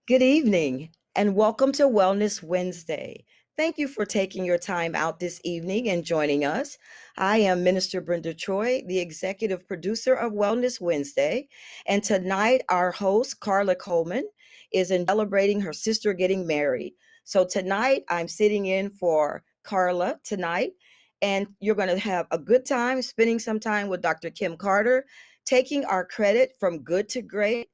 Good evening and welcome to Wellness Wednesday. Thank you for taking your time out this evening and joining us. I am Minister Brenda Troy, the executive producer of Wellness Wednesday. And tonight, our host, Carla Coleman, is celebrating her sister getting married. So tonight, I'm sitting in for Carla tonight, and you're going to have a good time spending some time with Dr. Kim Carter, taking our credit from good to great,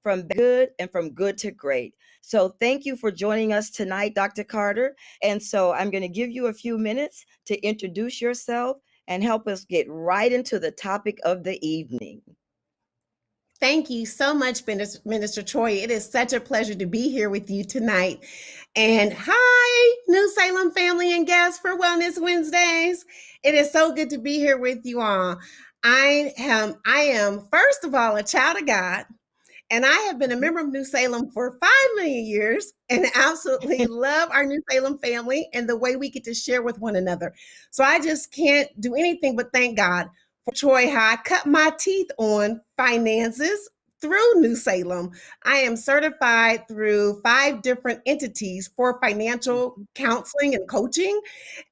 from good and from good to great. So thank you for joining us tonight, Dr. Carter. And so I'm going to give you a few minutes to introduce yourself and help us get right into the topic of the evening. Thank you so much, Minister Troy. It is such a pleasure to be here with you tonight. And hi, New Salem family and guests for Wellness Wednesdays. It is so good to be here with you all. I am first of all a child of God. And I have been a member of New Salem for 5 million years and absolutely love our New Salem family and the way we get to share with one another. So I just can't do anything but thank God for Troy, how I cut my teeth on finances through New Salem. I am certified through 5 different entities for financial counseling and coaching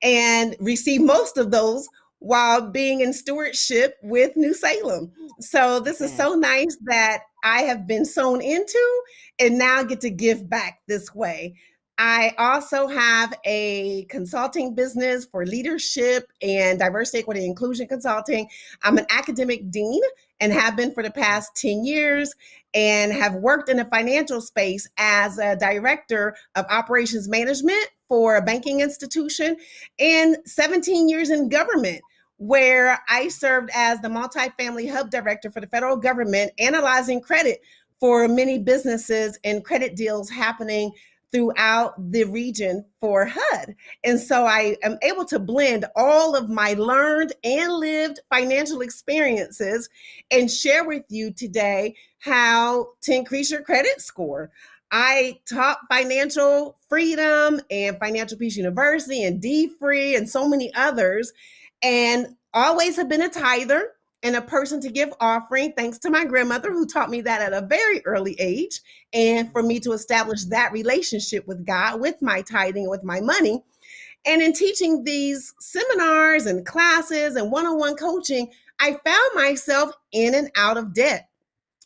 and receive most of those while being in stewardship with New Salem. So this is so nice that I have been sown into and now get to give back this way. I also have a consulting business for leadership and diversity, equity, inclusion consulting. I'm an academic dean and have been for the past 10 years and have worked in the financial space as a director of operations management for a banking institution and 17 years in government, where I served as the multifamily hub director for the federal government, analyzing credit for many businesses and credit deals happening throughout the region for HUD. And so I am able to blend all of my learned and lived financial experiences and share with you today how to increase your credit score. I taught financial freedom and Financial Peace University and D Free and so many others, and always have been a tither and a person to give offering, thanks to my grandmother who taught me that at a very early age, and for me to establish that relationship with God, with my tithing, with my money. And in teaching these seminars and classes and one-on-one coaching, I found myself in and out of debt.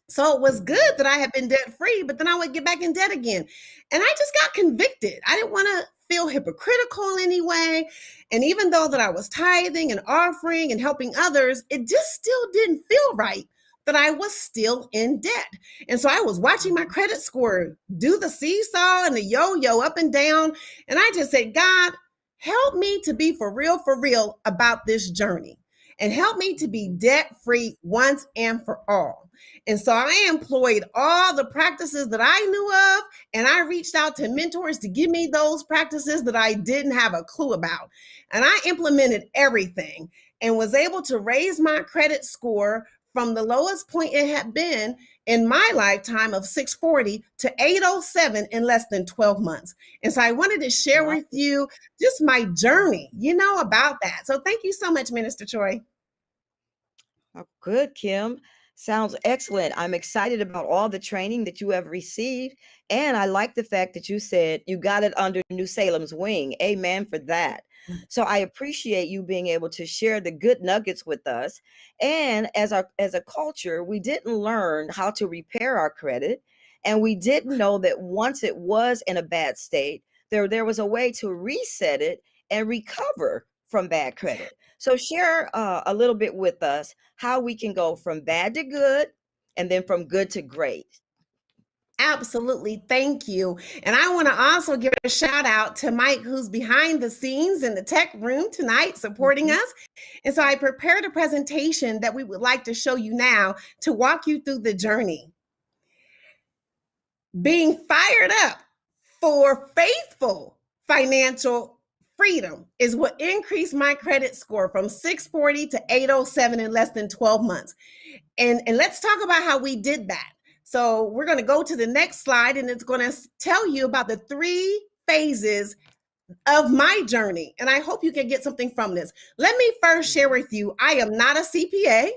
So it was good that I had been debt free, but then I would get back in debt again. And I just got convicted. I didn't want to feel hypocritical anyway. And even though that I was tithing and offering and helping others, it just still didn't feel right that I was still in debt. And so I was watching my credit score do the seesaw and the yo-yo up and down. And I just said, God, help me to be for real about this journey, and help me to be debt free once and for all. And so I employed all the practices that I knew of, and I reached out to mentors to give me those practices that I didn't have a clue about. And I implemented everything and was able to raise my credit score from the lowest point it had been in my lifetime of 640 to 807 in less than 12 months. And so I wanted to share with you just my journey, about that. So thank you so much, Minister Troy. Oh, good, Kim. Sounds excellent. I'm excited about all the training that you have received. And I like the fact that you said you got it under New Salem's wing. Amen for that. So I appreciate you being able to share the good nuggets with us. And as a culture, we didn't learn how to repair our credit. And we didn't know that once it was in a bad state, there was a way to reset it and recover from bad credit. So share a little bit with us how we can go from bad to good and then from good to great. Absolutely. Thank you. And I want to also give a shout out to Mike, who's behind the scenes in the tech room tonight supporting us. And so I prepared a presentation that we would like to show you now to walk you through the journey. Being fired up for faithful financial freedom is what increased my credit score from 640 to 807 in less than 12 months. And let's talk about how we did that. So we're going to go to the next slide, and it's going to tell you about the 3 phases of my journey. And I hope you can get something from this. Let me first share with you, I am not a CPA.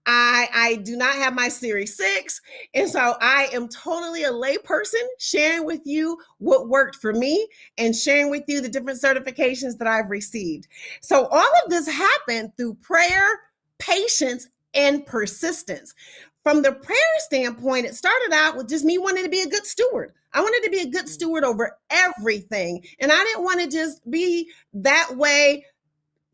I do not have my Series 6. And so I am totally a layperson sharing with you what worked for me and sharing with you the different certifications that I've received. So all of this happened through prayer, patience, and persistence. From the prayer standpoint, it started out with just me wanting to be a good steward. I wanted to be a good steward over everything. And I didn't want to just be that way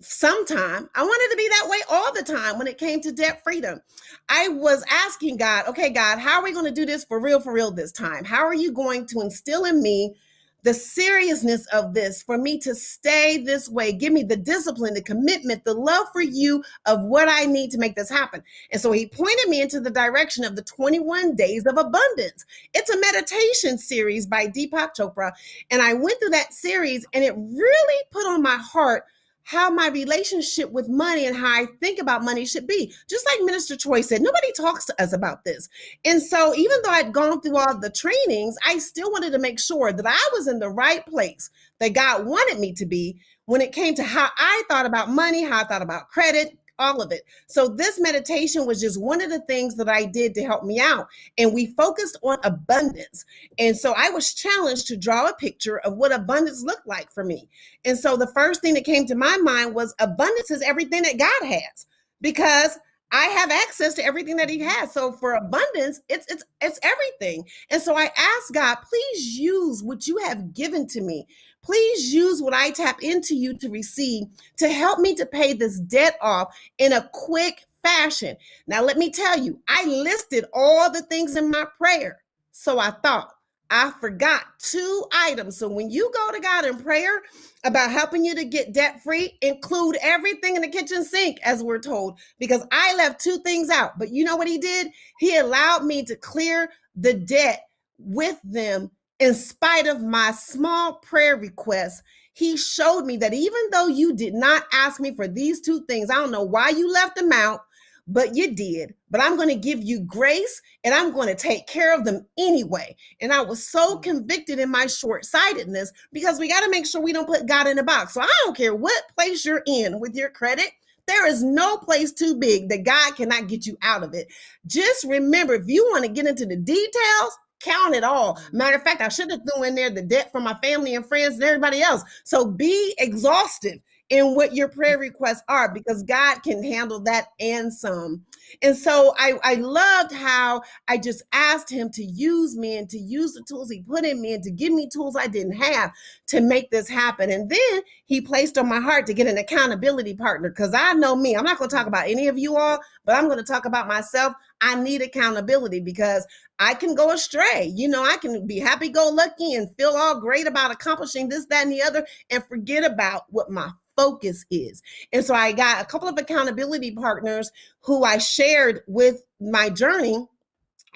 sometime. I wanted to be that way all the time when it came to debt freedom. I was asking God, okay, God, how are we going to do this for real this time? How are you going to instill in me the seriousness of this for me to stay this way? Give me the discipline, the commitment, the love for you of what I need to make this happen. And so he pointed me into the direction of the 21 Days of Abundance. It's a meditation series by Deepak Chopra. And I went through that series, and it really put on my heart how my relationship with money and how I think about money should be. Just like Minister Troy said, nobody talks to us about this. And so even though I'd gone through all the trainings, I still wanted to make sure that I was in the right place that God wanted me to be when it came to how I thought about money, how I thought about credit, all of it. So this meditation was just one of the things that I did to help me out. And we focused on abundance. And so I was challenged to draw a picture of what abundance looked like for me. And so the first thing that came to my mind was abundance is everything that God has, because I have access to everything that he has. So for abundance, it's everything. And so I asked God, please use what you have given to me. Please use what I tap into you to receive to help me to pay this debt off in a quick fashion. Now, let me tell you, I listed all the things in my prayer. So I thought, I forgot two items. So when you go to God in prayer about helping you to get debt free, include everything in the kitchen sink, as we're told, because I left two things out. But you know what he did? He allowed me to clear the debt with them in spite of my small prayer requests. He showed me that even though you did not ask me for these two things, I don't know why you left them out, but you did. But I'm going to give you grace and I'm going to take care of them anyway. And I was so convicted in my short-sightedness, because we got to make sure we don't put God in a box. So I don't care what place you're in with your credit. There is no place too big that God cannot get you out of it. Just remember, if you want to get into the details, count it all. Matter of fact, I should have thrown in there the debt from my family and friends and everybody else. So be exhaustive in what your prayer requests are, because God can handle that and some. And so I loved how I just asked him to use me and to use the tools he put in me and to give me tools I didn't have to make this happen. And then he placed on my heart to get an accountability partner, because I know me. I'm not going to talk about any of you all, but I'm going to talk about myself. I need accountability because I can go astray. I can be happy-go-lucky and feel all great about accomplishing this, that, and the other, and forget about what my focus is. And so I got a couple of accountability partners who I shared with my journey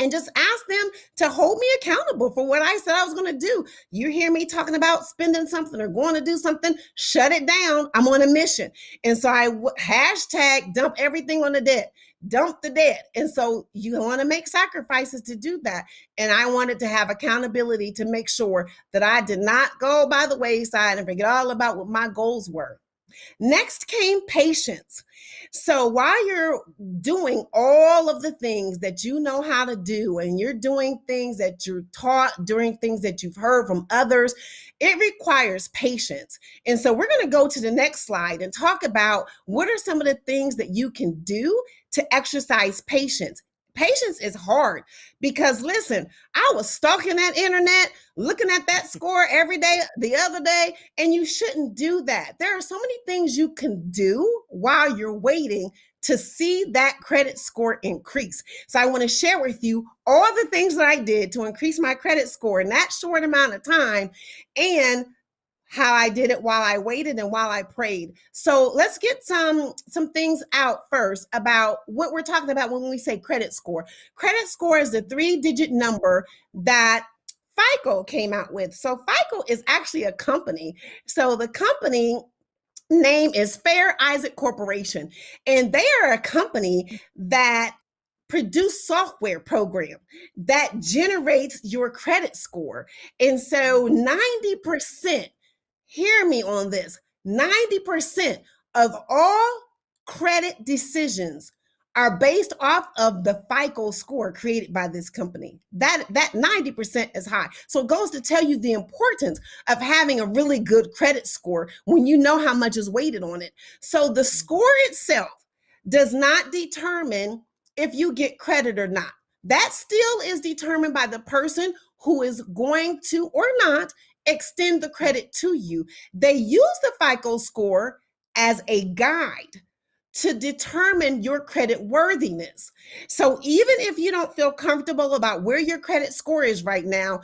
and just asked them to hold me accountable for what I said I was going to do. You hear me talking about spending something or going to do something, shut it down. I'm on a mission. And so I hashtag dump everything on the debt. Dump the debt. And so you want to make sacrifices to do that. And I wanted to have accountability to make sure that I did not go by the wayside and forget all about what my goals were. Next came patience. So while you're doing all of the things that you know how to do, and you're doing things that you're taught, doing things that you've heard from others, it requires patience. And so we're going to go to the next slide and talk about what are some of the things that you can do to exercise patience. Patience is hard because, listen, I was stalking that internet, looking at that score every day, the other day, and you shouldn't do that. There are so many things you can do while you're waiting to see that credit score increase. So I want to share with you all the things that I did to increase my credit score in that short amount of time, and how I did it while I waited and while I prayed. So let's get some things out first about what we're talking about when we say credit score. Credit score is the 3-digit number that FICO came out with. So FICO is actually a company. So the company name is Fair Isaac Corporation, and they are a company that produce software program that generates your credit score. And so 90%, hear me on this, 90% of all credit decisions are based off of the FICO score created by this company. That 90% is high. So it goes to tell you the importance of having a really good credit score when you know how much is weighted on it. So the score itself does not determine if you get credit or not. That still is determined by the person who is going to or not extend the credit to you. They use the FICO score as a guide to determine your credit worthiness. So even if you don't feel comfortable about where your credit score is right now,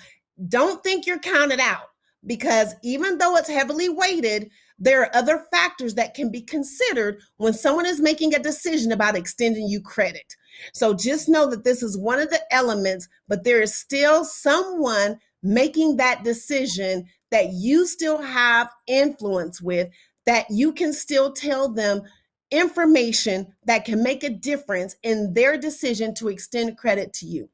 don't think you're counted out, because even though it's heavily weighted, there are other factors that can be considered when someone is making a decision about extending you credit. So just know that this is one of the elements, but there is still someone making that decision that you still have influence with, that you can still tell them information that can make a difference in their decision to extend credit to you.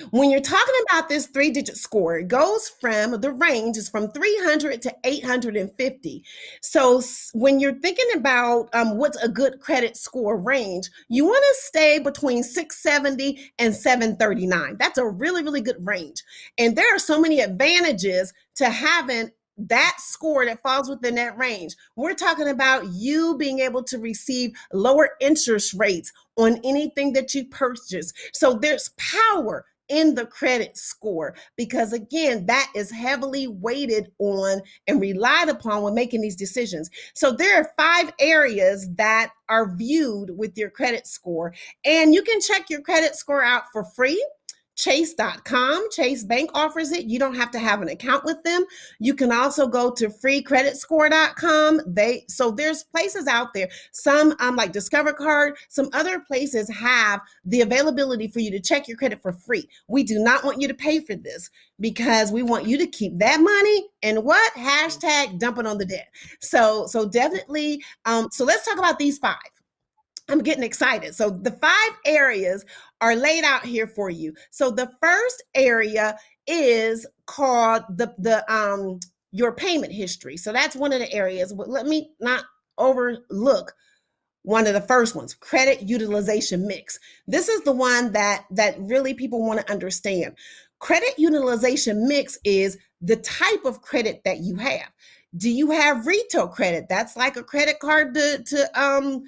When you're talking about this 3-digit score, it goes from, the range is from 300 to 850. So when you're thinking about what's a good credit score range, you want to stay between 670 and 739. That's a really, really good range. And there are so many advantages to having that score that falls within that range. We're talking about you being able to receive lower interest rates on anything that you purchase. So there's power in the credit score, because again, that is heavily weighted on and relied upon when making these decisions. So there are 5 areas that are viewed with your credit score, and you can check your credit score out for free. Chase.com. Chase Bank offers it. You don't have to have an account with them. You can also go to freecreditscore.com. So there's places out there. Some like Discover Card, some other places have the availability for you to check your credit for free. We do not want you to pay for this because we want you to keep that money and what? Hashtag dump it on the debt. So definitely. So let's talk about these 5. I'm getting excited. So the 5 areas are laid out here for you. So the first area is called your payment history. So that's one of the areas. But let me not overlook one of the first ones, credit utilization mix. This is the one that really people want to understand. Credit utilization mix is the type of credit that you have. Do you have retail credit? That's like a credit card to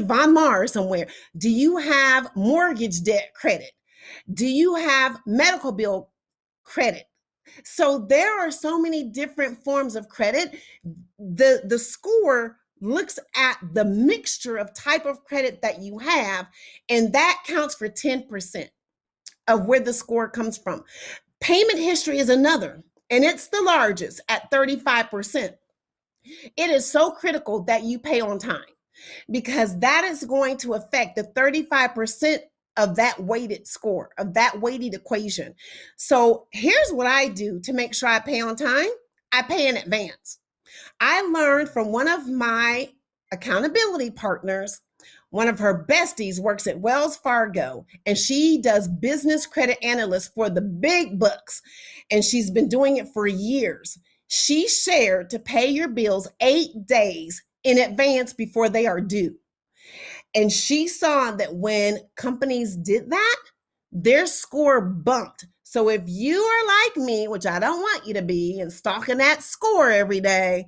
Von Mar somewhere. Do you have mortgage debt credit? Do you have medical bill credit? So there are so many different forms of credit. The score looks at the mixture of type of credit that you have, and that counts for 10% of where the score comes from. Payment history is another, and it's the largest at 35%. It is so critical that you pay on time, because that is going to affect the 35% of that weighted score, of that weighted equation. So here's what I do to make sure I pay on time. I pay in advance. I learned from one of my accountability partners. One of her besties works at Wells Fargo, and she does business credit analyst for the big bucks, and she's been doing it for years. She shared to pay your bills 8 days in advance before they are due. And she saw that when companies did that, their score bumped. So if you are like me, which I don't want you to be, and stalking that score every day,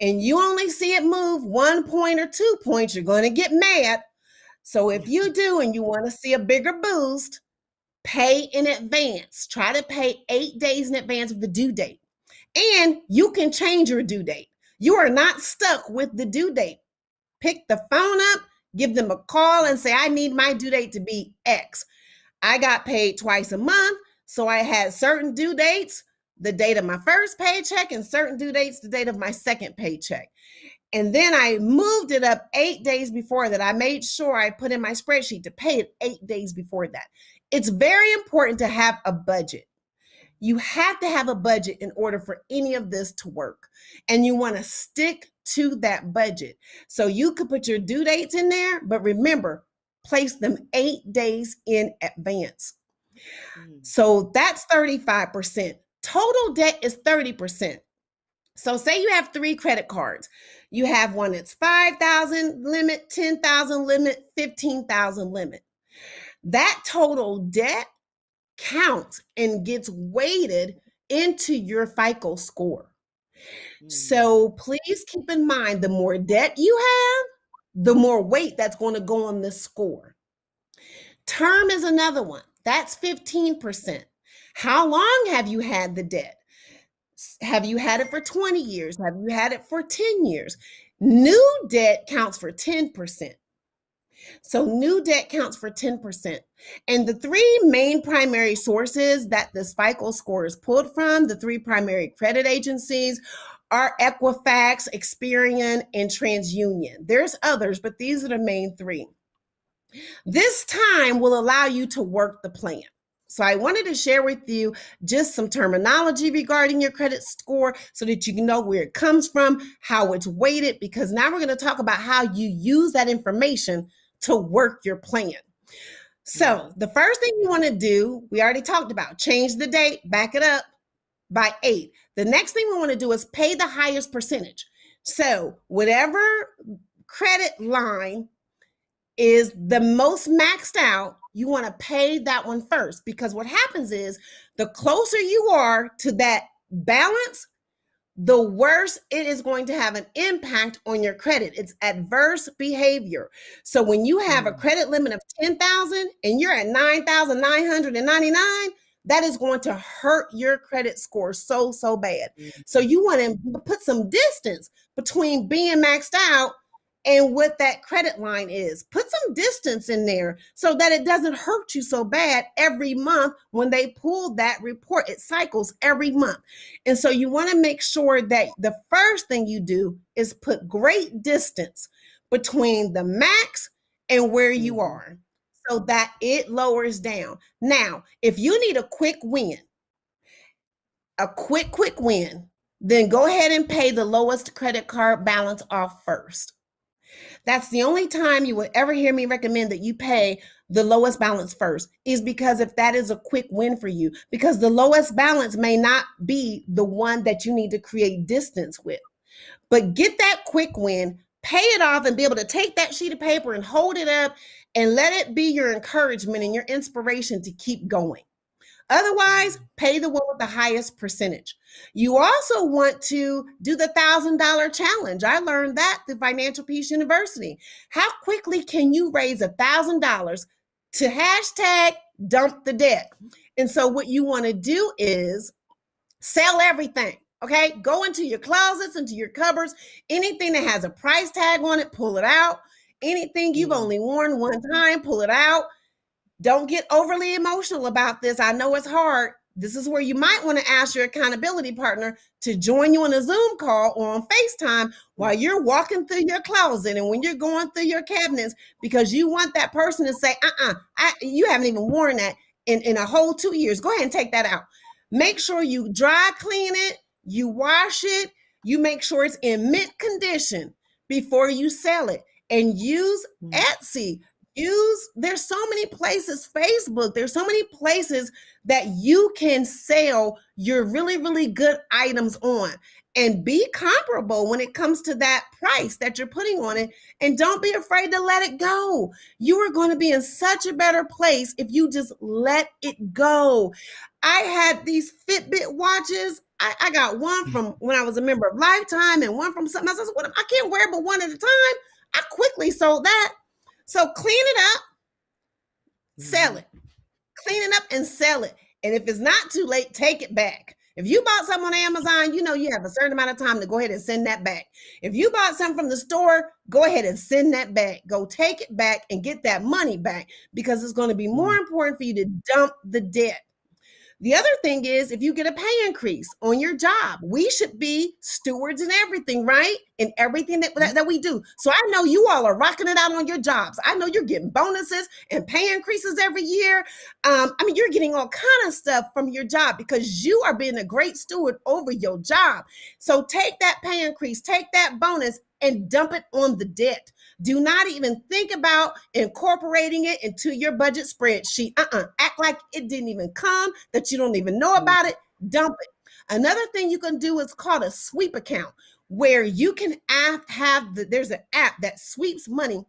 and you only see it move 1 point or 2 points, you're going to get mad. So if you do and you want to see a bigger boost, pay in advance. Try to pay 8 days in advance of the due date. And you can change your due date. You are not stuck with the due date. Pick the phone up, give them a call and say, I need my due date to be X. I got paid twice a month, so I had certain due dates, the date of my first paycheck, and certain due dates, the date of my second paycheck. And then I moved it up 8 days before that. I made sure I put in my spreadsheet to pay it 8 days before that. It's very important to have a budget. You have to have a budget in order for any of this to work. And you want to stick to that budget. So you could put your due dates in there, but remember, place them 8 days in advance. So that's 35%. Total debt is 30%. So say you have 3 credit cards. You have one that's 5,000 limit, 10,000 limit, 15,000 limit. That total debt counts and gets weighted into your FICO score. So please keep in mind, the more debt you have, the more weight that's going to go on this score. Term is another one. That's 15%. How long have you had the debt? Have you had it for 20 years? Have you had it for 10 years? New debt counts for 10%. So new debt counts for 10%. And the 3 main primary sources that this FICO score is pulled from, the 3 primary credit agencies, are Equifax, Experian, and TransUnion. There's others, but these are the main 3. This time will allow you to work the plan. So I wanted to share with you just some terminology regarding your credit score so that you can know where it comes from, how it's weighted, because now we're going to talk about how you use that information to work your plan. So the first thing you want to do, we already talked about, change the date, back it up by 8. The next thing we want to do is pay the highest percentage. So whatever credit line is the most maxed out, you want to pay that one first, because what happens is the closer you are to that balance, the worse it is going to have an impact on your credit. It's adverse behavior. So when you have a credit limit of 10,000 and you're at 9,999, that is going to hurt your credit score so bad. So you want to put some distance between being maxed out and what that credit line is. Put some distance in there so that it doesn't hurt you so bad every month when they pull that report. It cycles every month. And so you want to make sure that the first thing you do is put great distance between the max and where you are so that it lowers down. Now, if you need a quick win, then go ahead and pay the lowest credit card balance off first. That's the only time you would ever hear me recommend that you pay the lowest balance first, is because if that is a quick win for you, because the lowest balance may not be the one that you need to create distance with. But get that quick win, pay it off, and be able to take that sheet of paper and hold it up and let it be your encouragement and your inspiration to keep going. Otherwise, pay the one with the highest percentage. You also want to do the $1,000 challenge. I learned that through Financial Peace University. How quickly can you raise $1,000 to hashtag dump the debt? And so what you want to do is sell everything. Okay, go into your closets, into your cupboards, anything that has a price tag on it, pull it out. Anything you've only worn one time, pull it out. Don't get overly emotional about this. I know it's hard. This is where you might want to ask your accountability partner to join you on a Zoom call or on FaceTime while you're walking through your closet and when you're going through your cabinets, because you want that person to say, you haven't even worn that in a whole 2 years. Go ahead and take that out. Make sure you dry clean it, you wash it, you make sure it's in mint condition before you sell it. And use Etsy. There's so many places, Facebook, there's so many places that you can sell your really, really good items on, and be comparable when it comes to that price that you're putting on it. And don't be afraid to let it go. You are going to be in such a better place if you just let it go. I had these Fitbit watches. I got one from when I was a member of Lifetime and one from something else. I said, well, I can't wear but one at a time. I quickly sold that. So clean it up, sell it. Clean it up and sell it. And if it's not too late, take it back. If you bought something on Amazon, you know you have a certain amount of time to go ahead and send that back. If you bought something from the store, go ahead and send that back. Go take it back and get that money back, because it's going to be more important for you to dump the debt. The other thing is, if you get a pay increase on your job, we should be stewards in everything, right? In everything that we do. So I know you all are rocking it out on your jobs. I know you're getting bonuses and pay increases every year. You're getting all kind of stuff from your job because you are being a great steward over your job. So take that pay increase, take that bonus, and dump it on the debt. Do not even think about incorporating it into your budget spreadsheet. Act like it didn't even come, that you don't even know about it. Dump it. Another thing you can do is called a sweep account, where you can there's an app that sweeps money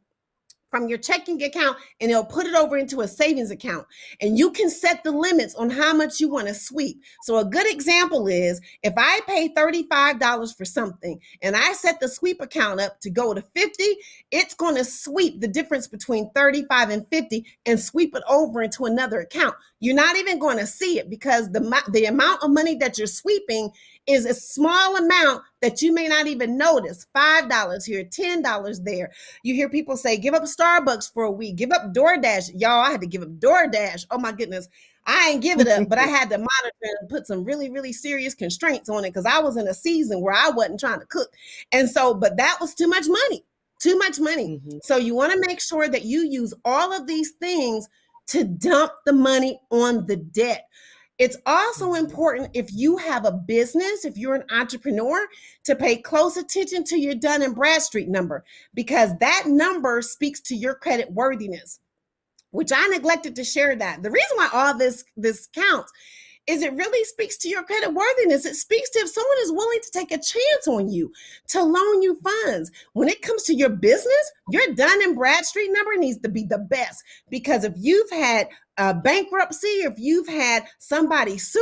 from your checking account, and it'll put it over into a savings account. And you can set the limits on how much you want to sweep. So a good example is, if I pay $35 for something and I set the sweep account up to go to 50, it's going to sweep the difference between 35 and 50 and sweep it over into another account. You're not even going to see it, because the amount of money that you're sweeping is a small amount that you may not even notice. $5 here, $10 there. You hear people say, give up Starbucks for a week, give up DoorDash. Y'all, I had to give up DoorDash. Oh my goodness. I ain't give it up, but I had to monitor and put some really, really serious constraints on it, because I was in a season where I wasn't trying to cook. And so, but that was too much money. So you want to make sure that you use all of these things to dump the money on the debt. It's also important, if you have a business, if you're an entrepreneur, to pay close attention to your Dun & Bradstreet number, because that number speaks to your credit worthiness, which I neglected to share that. The reason why all this counts is it really speaks to your credit worthiness. It speaks to if someone is willing to take a chance on you, to loan you funds. When it comes to your business, your Dun & Bradstreet number needs to be the best, because if you've had bankruptcy, if you've had somebody sue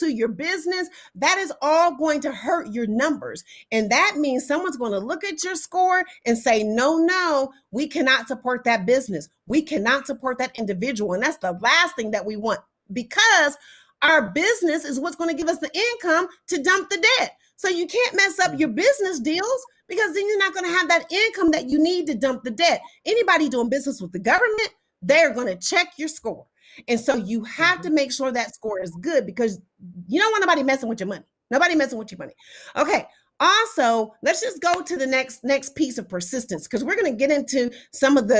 your business, that is all going to hurt your numbers. And that means someone's going to look at your score and say, no, we cannot support that business. We cannot support that individual. And that's the last thing that we want, because our business is what's going to give us the income to dump the debt. So you can't mess up your business deals, because then you're not going to have that income that you need to dump the debt. Anybody doing business with the government, they're going to check your score. And so you have to make sure that score is good, because you don't want nobody messing with your money. Nobody messing with your money. Okay. Also, let's just go to the next piece of persistence, because we're going to get into some of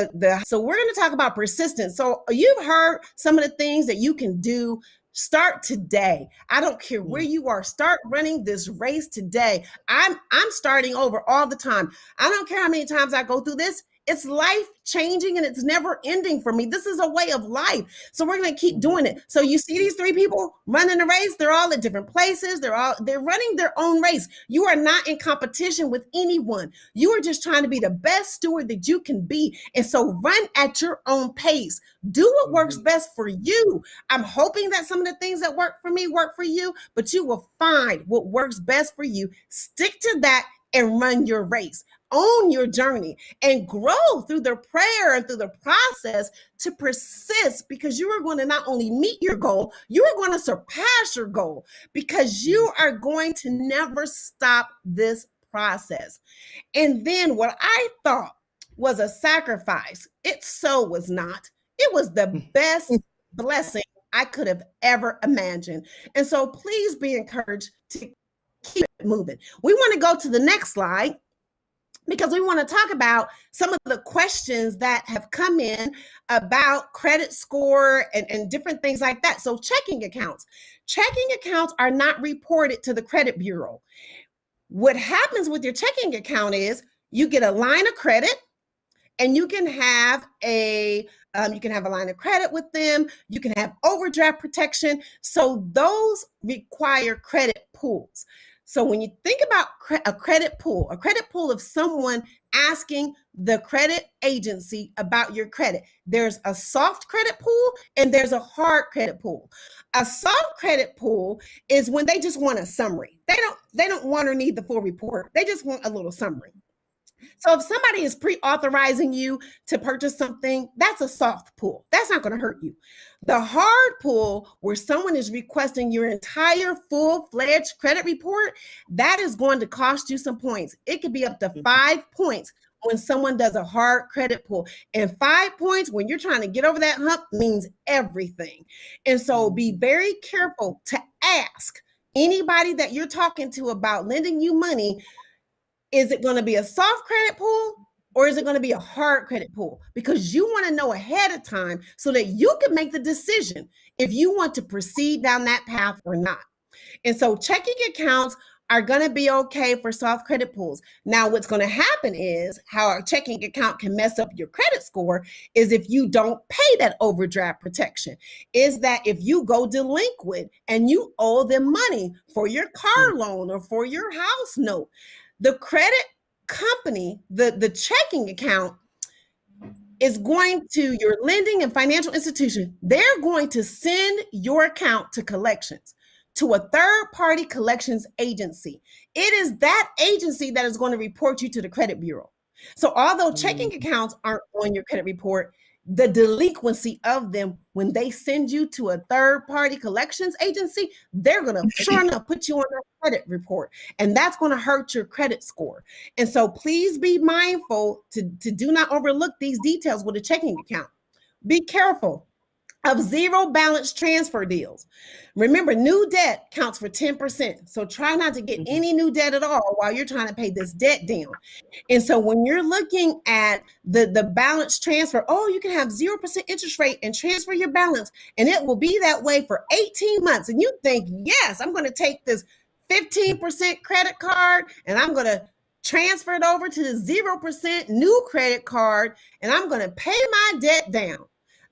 so we're going to talk about persistence. So you've heard some of the things that you can do. Start today. I don't care where you are. Start running this race today. I'm starting over all the time. I don't care how many times I go through this. It's life changing and it's never ending for me. This is a way of life. So we're going to keep doing it. So you see these three people running a race. They're all at different places. They're running their own race. You are not in competition with anyone. You are just trying to be the best steward that you can be. And so run at your own pace. Do what works best for you. I'm hoping that some of the things that work for me work for you, but you will find what works best for you. Stick to that and run your race. Own your journey and grow through the prayer and through the process to persist, because you are going to not only meet your goal, you are going to surpass your goal, because you are going to never stop this process. And then what I thought was a sacrifice, it so was not. It was the best blessing I could have ever imagined. And so please be encouraged to keep it moving. We want to go to the next slide, because we want to talk about some of the questions that have come in about credit score and different things like that. So checking accounts are not reported to the credit bureau. What happens with your checking account is you get a line of credit, and you can have a line of credit with them. You can have overdraft protection. So those require credit pools. So when you think about a credit pool of someone asking the credit agency about your credit, there's a soft credit pool and there's a hard credit pool. A soft credit pool is when they just want a summary. They don't want or need the full report. They just want a little summary. So if somebody is pre-authorizing you to purchase something, that's a soft pull. That's not going to hurt you. The hard pull, where someone is requesting your entire full-fledged credit report, that is going to cost you some points. It could be up to 5 points when someone does a hard credit pull. And 5 points when you're trying to get over that hump means everything. And so be very careful to ask anybody that you're talking to about lending you money, is it going to be a soft credit pool or is it going to be a hard credit pool? Because you want to know ahead of time so that you can make the decision if you want to proceed down that path or not. And so checking accounts are going to be okay for soft credit pools. Now, what's going to happen is how a checking account can mess up your credit score is if you don't pay that overdraft protection, is that if you go delinquent and you owe them money for your car loan or for your house note, the credit company, the checking account is going to your lending and financial institution. They're going to send your account to collections, to a third-party collections agency. It is that agency that is going to report you to the credit bureau. So although checking accounts aren't on your credit report, the delinquency of them, when they send you to a third-party collections agency, they're going to sure enough put you on their credit report, and that's going to hurt your credit score. And so please be mindful to do not overlook these details with a checking account. Be careful of zero balance transfer deals. Remember, new debt counts for 10%. So try not to get any new debt at all while you're trying to pay this debt down. And so when you're looking at the balance transfer, you can have 0% interest rate and transfer your balance, and it will be that way for 18 months. And you think, yes, I'm going to take this 15% credit card and I'm going to transfer it over to the 0% new credit card, and I'm going to pay my debt down.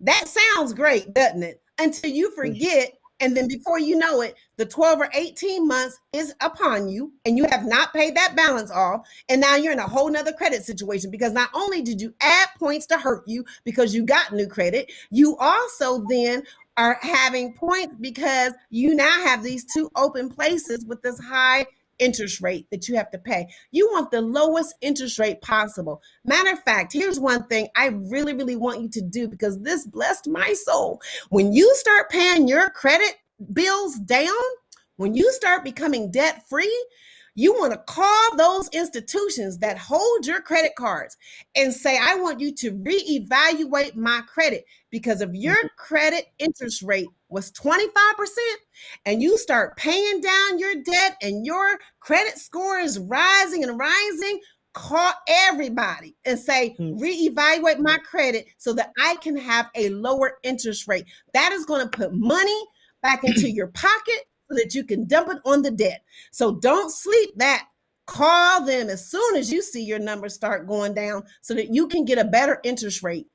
That sounds great, doesn't it? Until you forget, and then before you know it, the 12 or 18 months is upon you, and you have not paid that balance off, and now you're in a whole nother credit situation, because not only did you add points to hurt you because you got new credit, you also then are having points because you now have these two open places with this high interest rate that you have to pay. You want the lowest interest rate possible. Matter of fact, here's one thing I really, really want you to do, because this blessed my soul. When you start paying your credit bills down, when you start becoming debt free, You want to call those institutions that hold your credit cards and say, I want you to reevaluate my credit, because if your credit interest rate was 25% and you start paying down your debt and your credit score is rising and rising, call everybody and say, reevaluate my credit so that I can have a lower interest rate. That is going to put money back into your pocket so that you can dump it on the debt. So don't sleep that. Call them as soon as you see your numbers start going down so that you can get a better interest rate.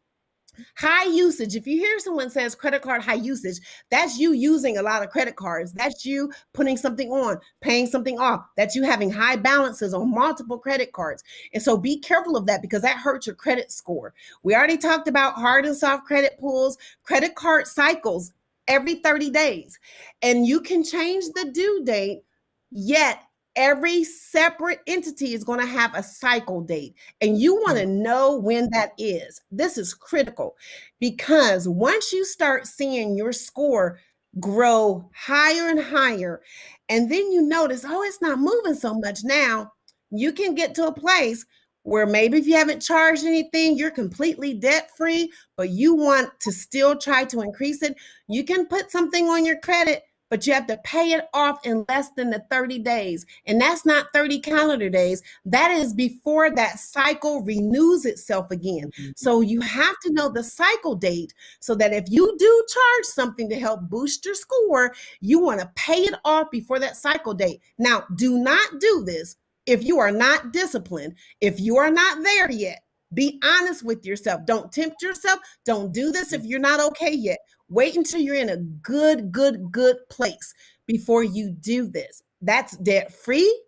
High usage. If you hear someone says credit card high usage, that's you using a lot of credit cards. That's you putting something on, paying something off. That's you having high balances on multiple credit cards. And so be careful of that, because that hurts your credit score. We already talked about hard and soft credit pulls, credit card cycles every 30 days. And you can change the due date, yet every separate entity is going to have a cycle date, and you want to know when that is. This is critical, because once you start seeing your score grow higher and higher, and then you notice, oh, it's not moving so much now, you can get to a place where maybe if you haven't charged anything, you're completely debt free, but you want to still try to increase it. You can put something on your credit, but you have to pay it off in less than the 30 days. And that's not 30 calendar days. That is before that cycle renews itself again. So you have to know the cycle date, so that if you do charge something to help boost your score, you want to pay it off before that cycle date. Now, do not do this if you are not disciplined, if you are not there yet. Be honest with yourself. Don't tempt yourself. Don't do this if you're not okay yet. Wait until you're in a good place before you do this. That's debt free,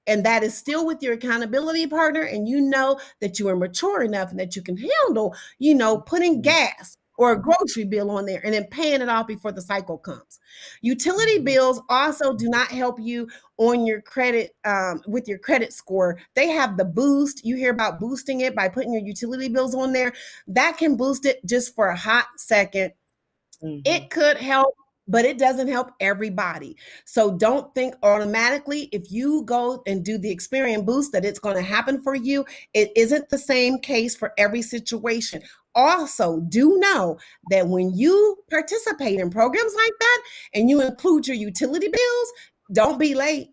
and that is still with your accountability partner, and you know that you are mature enough and that you can handle, putting gas or a grocery bill on there and then paying it off before the cycle comes. Utility bills also do not help you on your credit, with your credit score. They have the boost. You hear about boosting it by putting your utility bills on there. That can boost it just for a hot second. It could help, but it doesn't help everybody. So don't think automatically if you go and do the Experian boost that it's going to happen for you. It isn't the same case for every situation. Also, do know that when you participate in programs like that and you include your utility bills, don't be late.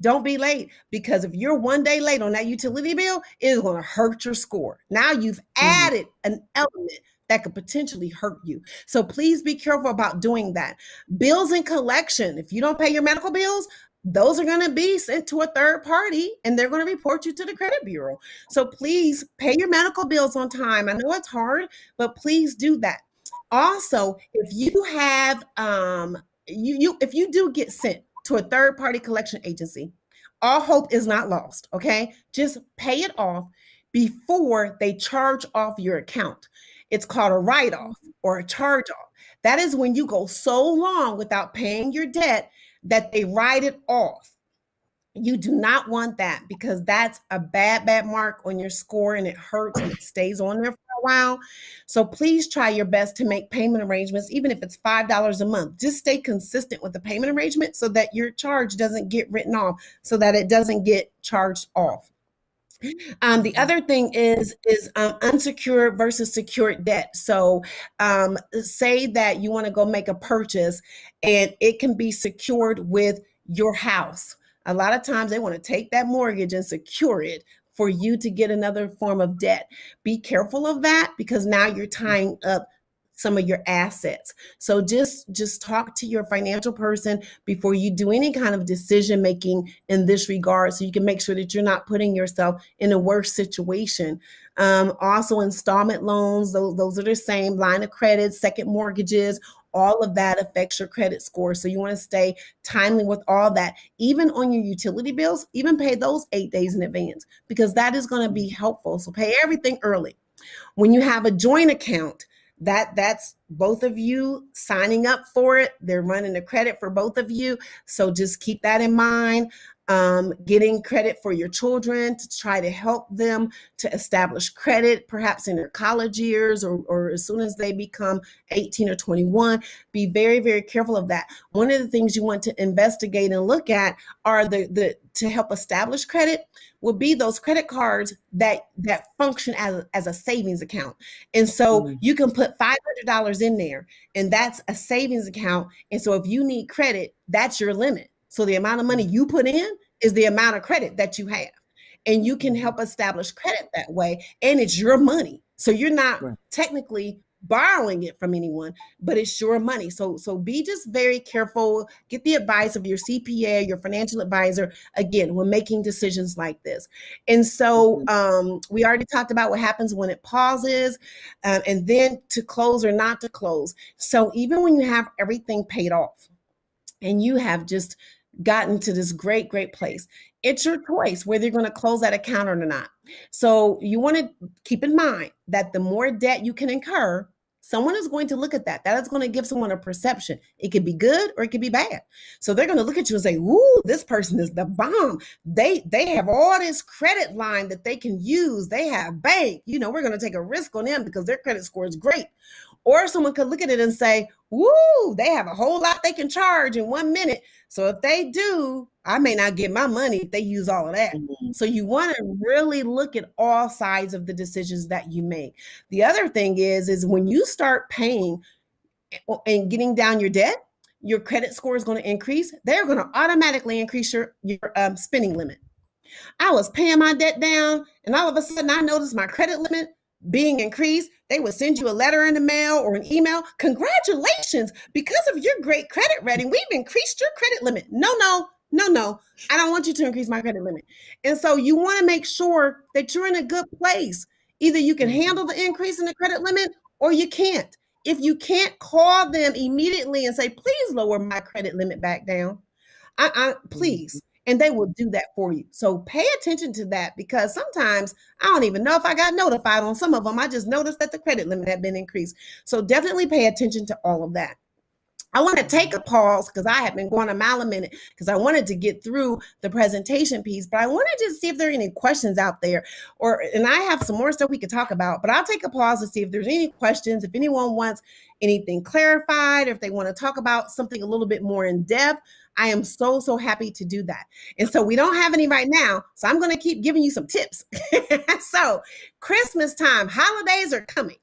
Don't be late, because if you're one day late on that utility bill, it is going to hurt your score. Now you've added an element that could potentially hurt you. So please be careful about doing that. Bills and collection. If you don't pay your medical bills, those are going to be sent to a third party and they're going to report you to the credit bureau. So please pay your medical bills on time. I know it's hard, but please do that. Also, if you have if you do get sent to a third party collection agency, all hope is not lost. Okay, just pay it off before they charge off your account. It's called a write-off or a charge-off. That is when you go so long without paying your debt that they write it off. You do not want that, because that's a bad mark on your score, and it hurts and it stays on there for a while. So please try your best to make payment arrangements, even if it's $5 a month. Just stay consistent with the payment arrangement so that your charge doesn't get written off, so that it doesn't get charged off. The other thing is unsecured versus secured debt. So say that you want to go make a purchase and it can be secured with your house. A lot of times they want to take that mortgage and secure it for you to get another form of debt. Be careful of that, because now you're tying up some of your assets. So just talk to your financial person before you do any kind of decision making in this regard, so you can make sure that you're not putting yourself in a worse situation. Also, installment loans, those are the same. Line of credit, second mortgages, all of that affects your credit score. So you want to stay timely with all that. Even on your utility bills, even pay those 8 days in advance, because that is going to be helpful. So pay everything early. When you have a joint account, that's both of you signing up for it. They're running the credit for both of you. So just keep that in mind. getting credit for your children to try to help them to establish credit, perhaps in their college years or as soon as they become 18 or 21. Be very, very careful of that. One of the things you want to investigate and look at are the to help establish credit will be those credit cards that function as a savings account. And so you can put $500 in there, and that's a savings account. And so if you need credit, that's your limit. So the amount of money you put in is the amount of credit that you have. And you can help establish credit that way. And it's your money. So you're not technically borrowing it from anyone, but it's your money. So be just very careful. Get the advice of your CPA, your financial advisor, again, when making decisions like this. And so we already talked about what happens when it pauses, and then to close or not to close. So even when you have everything paid off and you have just gotten to this great, great place, it's your choice whether you're going to close that account or not. So you want to keep in mind that the more debt you can incur, someone is going to look at that. That is going to give someone a perception. It could be good or it could be bad. So they're going to look at you and say, "Ooh, this person is the bomb. They have all this credit line that they can use. They have bank. You know, we're going to take a risk on them because their credit score is great." Or someone could look at it and say, "Woo, they have a whole lot they can charge in 1 minute. So if they do, I may not get my money if they use all of that." So you want to really look at all sides of the decisions that you make. The other thing is when you start paying and getting down your debt, your credit score is going to increase. They're going to automatically increase your spending limit. I was paying my debt down, and all of a sudden I noticed my credit limit being increased. They would send you a letter in the mail or an email. "Congratulations, because of your great credit rating, we've increased your credit limit." No. I don't want you to increase my credit limit. And so you want to make sure that you're in a good place. Either you can handle the increase in the credit limit or you can't. If you can't, call them immediately and say, "Please lower my credit limit back down. Please." And they will do that for you. So pay attention to that, because sometimes I don't even know if I got notified on some of them. I just noticed that the credit limit had been increased. So definitely pay attention to all of that. I want to take a pause because I have been going a mile a minute because I wanted to get through the presentation piece, but I wanted to see if there are any questions out there, and I have some more stuff we could talk about, but I'll take a pause to see if there's any questions, if anyone wants anything clarified, or if they want to talk about something a little bit more in depth. I am so happy to do that. And so we don't have any right now, so I'm going to keep giving you some tips. So Christmas time, holidays are coming.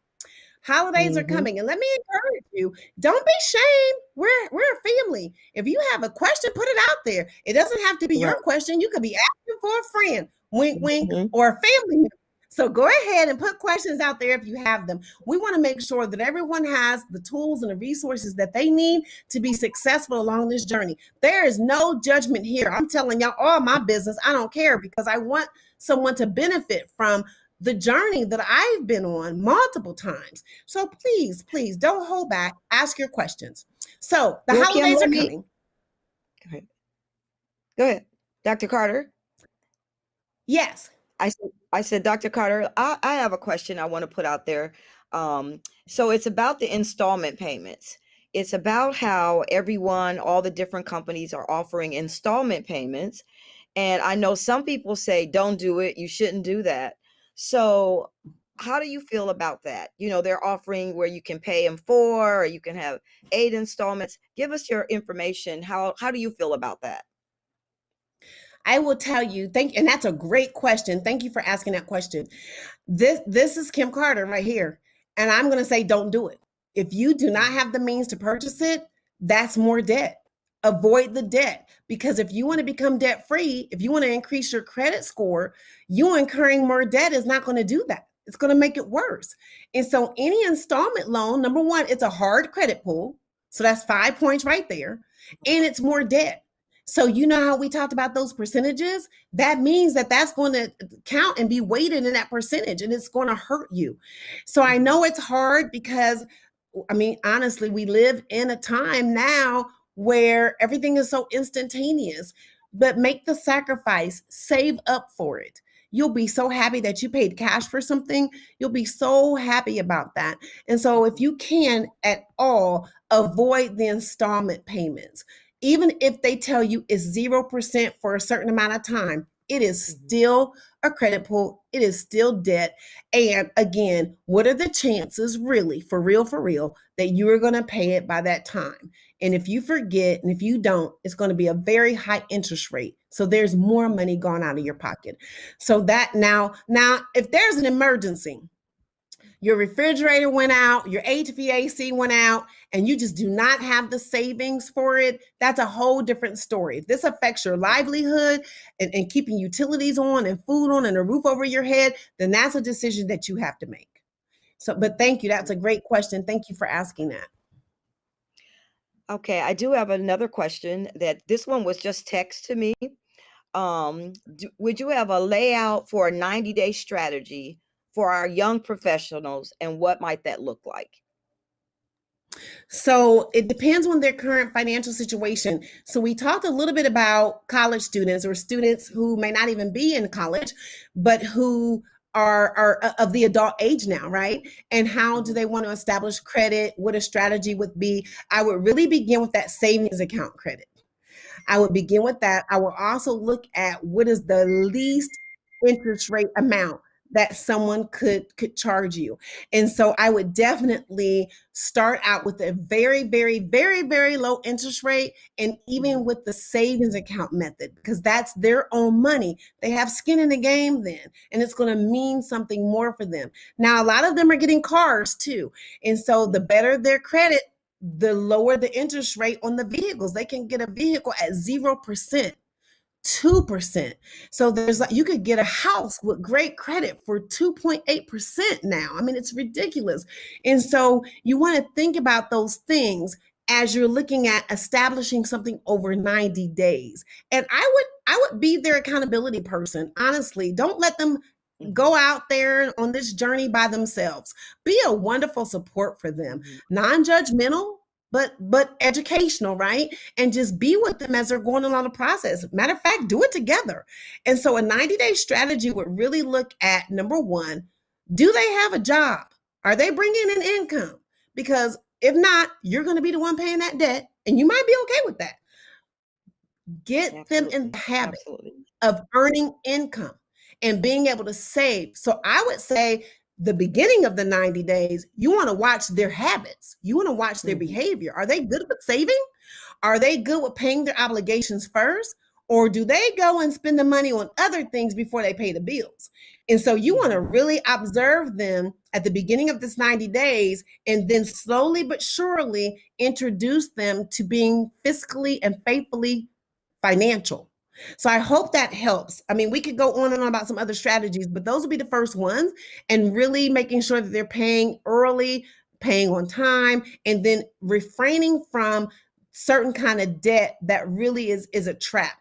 Holidays are coming, and let me encourage you, don't be ashamed. We're a family. If you have a question, put it out there. It doesn't have to be your question. You could be asking for a friend, wink, wink, or a family member. So go ahead and put questions out there if you have them. We want to make sure that everyone has the tools and the resources that they need to be successful along this journey. There is no judgment here. I'm telling y'all all my business. I don't care, because I want someone to benefit from the journey that I've been on multiple times. So please don't hold back. Ask your questions. So the holidays are coming. Go ahead. Dr. Carter. Yes. I said, Dr. Carter, I have a question I want to put out there. So it's about the installment payments. It's about how all the different companies are offering installment payments. And I know some people say, don't do it. You shouldn't do that. So how do you feel about that? You know, they're offering where you can pay in 4 or you can have 8 installments. Give us your information. How do you feel about that? I will tell you, and that's a great question. Thank you for asking that question. This is Kim Carter right here. And I'm going to say, don't do it. If you do not have the means to purchase it, that's more debt. Avoid the debt, because if you want to become debt free, if you want to increase your credit score, you incurring more debt is not going to do that. It's going to make it worse. And so any installment loan, number one, it's a hard credit pull. So that's 5 points right there. And it's more debt. So you know how we talked about those percentages? That means that that's going to count and be weighted in that percentage, and it's going to hurt you. So I know it's hard because, I mean, honestly, we live in a time now where everything is so instantaneous, but make the sacrifice, save up for it. You'll be so happy that you paid cash for something. You'll be so happy about that. And so if you can at all, avoid the installment payments. even if they tell you it's 0% for a certain amount of time, it is Mhm. still a credit pull. It is still debt. And again, what are the chances, really, for real, that you are going to pay it by that time? And if you forget and if you don't, it's going to be a very high interest rate. So there's more money gone out of your pocket. So that now, if there's an emergency, your refrigerator went out, your HVAC went out, and you just do not have the savings for it, that's a whole different story. If this affects your livelihood and keeping utilities on and food on and a roof over your head, then that's a decision that you have to make. So, but thank you. That's a great question. Thank you for asking that. Okay, I do have another question that this one was just text to me. Would you have a layout for a 90-day strategy for our young professionals, and what might that look like? So it depends on their current financial situation. So we talked a little bit about college students or students who may not even be in college, but who are of the adult age now, right? And how do Mhm. they want to establish credit? What a strategy would be. I would really begin with that savings account credit. I would begin with that. I will also look at what is the least interest rate amount that someone could charge you. And so I would definitely start out with a very low interest rate, and even Mhm. with the savings account method, because that's their own money. They have skin in the game then, and it's going to mean something more for them. Now, a lot of them are getting cars too. And so the Mhm. better their credit, the lower the interest rate on the vehicles. They can get a vehicle at 0%, 2%. So there's like, you could get a house with great credit for 2.8% now. I mean, it's ridiculous. And so you want to think about those things as you're looking at establishing something over 90 days. And I would be their accountability person. Honestly, don't let them Mhm. go out there on this journey by themselves. Be a wonderful support for them, Mhm. non-judgmental, but educational, right? And just be with them as they're going along the process. Matter of fact, do it together. And so a 90-day strategy would really look at, number one, do they have a job? Are they bringing in income? Because if not, you're going to be the one paying that debt, and you might be okay with that. Get them in the Absolutely. habit Absolutely. of earning income and being able to save. So I would say the beginning of the 90 days, you want to watch their habits. You want to watch their Mhm. behavior. Are they good with saving? Are they good with paying their obligations first? Or do they go and spend the money on other things before they pay the bills? And so you want to Mhm. really observe them at the beginning of this 90 days, and then slowly but surely introduce them to being fiscally and faithfully financial. So I hope that helps. I mean, we could go on and on about some other strategies, but those will be the first ones, and really making sure that they're paying early, paying on time, and then refraining from certain kind of debt that really is a trap.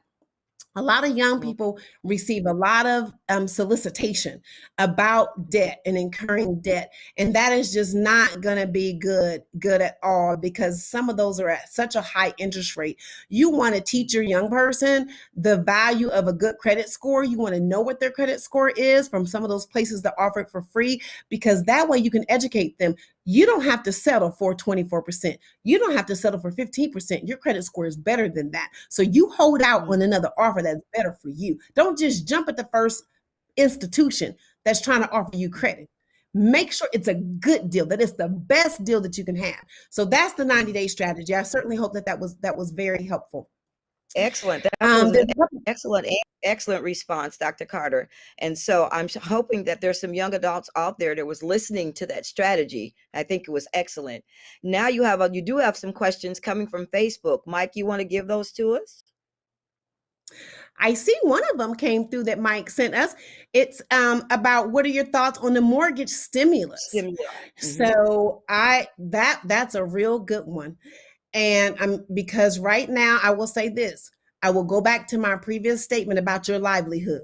A lot of young Okay. people receive a lot of solicitation about debt and incurring debt, and that is just not going to be good at all, because some of those are at such a high interest rate. You want to teach your young person the value of a good credit score. You want to know what their credit score is from some of those places that offer it for free, because that way you can educate them. You don't have to settle for 24%. You don't have to settle for 15%. Your credit score is better than that. So you hold out Mhm. on another offer that's better for you. Don't just jump at the first institution that's trying to offer you Mhm. credit. Make sure it's a good deal, that it's the best deal that you can have. So that's the Mhm. 90-day strategy. I certainly hope that was very helpful. Excellent. That was an There's a couple. excellent response, Dr. Carter. And so I'm hoping that there's some young adults out there that was listening to that strategy. I think it was excellent. Now you do have some questions coming from Facebook. Mike, you want to give those to us? I see one of them came through that Mike sent us. It's about, what are your thoughts on the mortgage stimulus? Stimuli. Mhm. So that's a real good one. And because right now, I will say this, I will go back to my previous statement about your livelihood.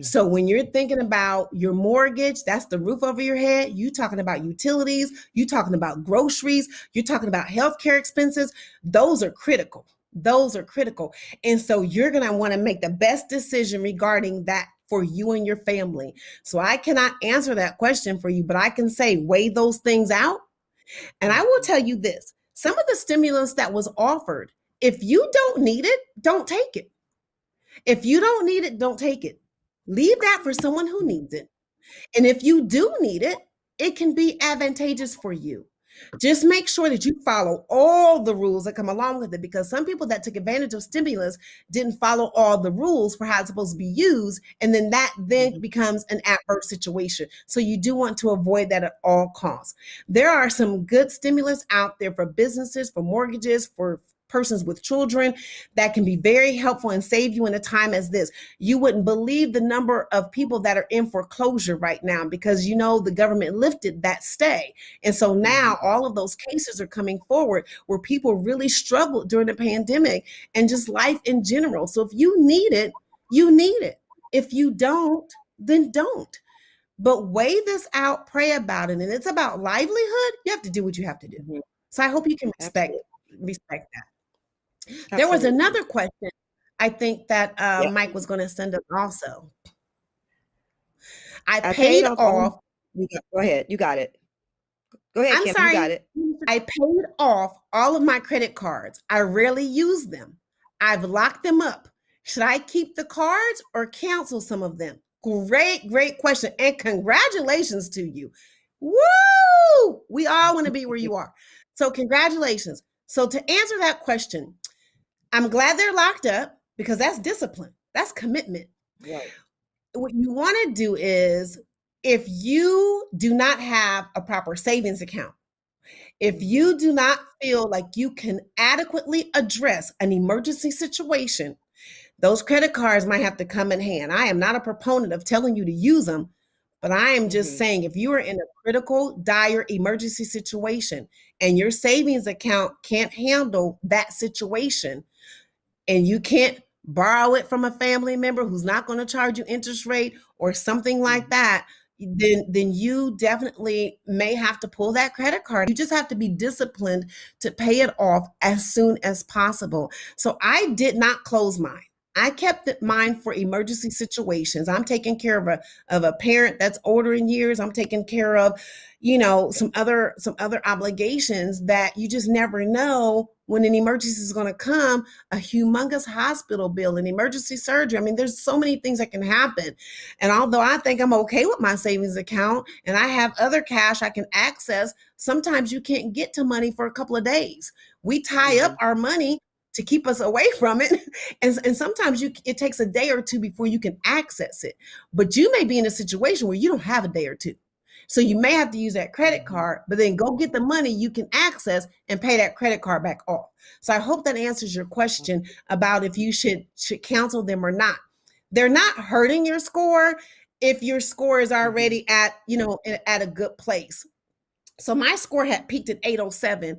So Mhm. when you're thinking about your mortgage, that's the roof over your head. You talking about utilities, you talking about groceries, you're talking about healthcare expenses. Those are critical. Those are critical. And so you're going to want to make the best decision regarding that for you and your family. So I cannot answer that question for you, but I can say weigh those things out. And I will Mhm. tell you this, some of the stimulus that was offered If you don't need it, don't take it. If you don't need it, don't take it. Leave that for someone who needs it. And if you do need it, it can be advantageous for you. Just make sure that you follow all the rules that come along with it, because some people that took advantage of stimulus didn't follow all the rules for how it's supposed to be used. And then that then becomes an adverse situation. So you do want to avoid that at all costs. There are some good stimulus out there for businesses, for mortgages, for persons with children that can be very helpful and save you in a time as this. You wouldn't believe the number of people that are in foreclosure right now because the government lifted that stay. And so now all of those cases are coming forward where people really struggled during the pandemic and just life in general. So if you need it, you need it. If you don't, then don't. But weigh this out, pray about it. And it's about livelihood. You have to do what you have to do. So I hope you can respect that. There was another question I think that Mike was going to send us also. I paid off. Go ahead. You got it. Go ahead, Kim. Sorry. You got it. I paid off all of my credit cards. I rarely use them. I've locked them up. Should I keep the cards or cancel some of them? Great question. And congratulations to you. Woo! We all want to be where you are. So congratulations. So to answer that question, I'm glad they're locked up because that's discipline. That's commitment. Right. What you want to do is, if you do not have a proper savings account, if you do not feel like you can adequately address an emergency situation, those credit cards might have to come in hand. I am not a proponent of telling you to use them, but I am just saying, if you are in a critical, dire emergency situation and your savings account can't handle that situation, and you can't borrow it from a family member who's not going to charge you interest rate or something like that, then you definitely may have to pull that credit card. You just have to be disciplined to pay it off as soon as possible. So I did not close mine. I kept mine for emergency situations. I'm taking care of a parent that's older in years. I'm taking care of, some other obligations that you just never know when an emergency is going to come, a humongous hospital bill, an emergency surgery. I mean, there's so many things that can happen. And although I think I'm okay with my savings account and I have other cash I can access, sometimes you can't get to money for a couple of days. We tie up our money to keep us away from it. And sometimes it takes a day or two before you can access it. But you may be in a situation where you don't have a day or two. So you may have to use that credit card, but then go get the money you can access and pay that credit card back off. So I hope that answers your question about if you should cancel them or not. They're not hurting your score if your score is already at a good place. So my score had peaked at 807,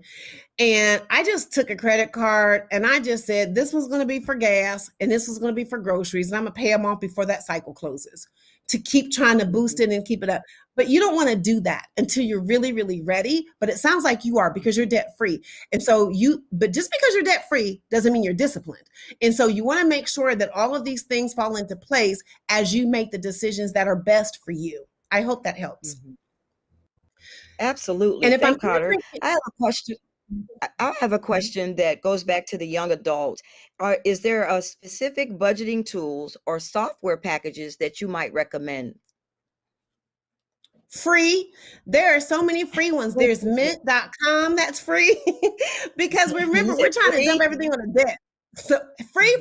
and I just took a credit card and I just said, this was going to be for gas and this was going to be for groceries, and I'm going to pay them off before that cycle closes, to keep trying to boost it and keep it up. But you don't want to do that until you're really, really ready. But it sounds like you are, because you're debt free. And so but just because you're debt free doesn't mean you're disciplined. And so you want to make sure that all of these things fall into place as you make the decisions that are best for you. I hope that helps. Absolutely. And if Thank Carter. I have a question. I have a question that goes back to the young adult. Is there a specific budgeting tools or software packages that you might recommend? Free. There are so many free ones. There's mint.com that's free because remember, we're trying to dump everything on the debt. So free.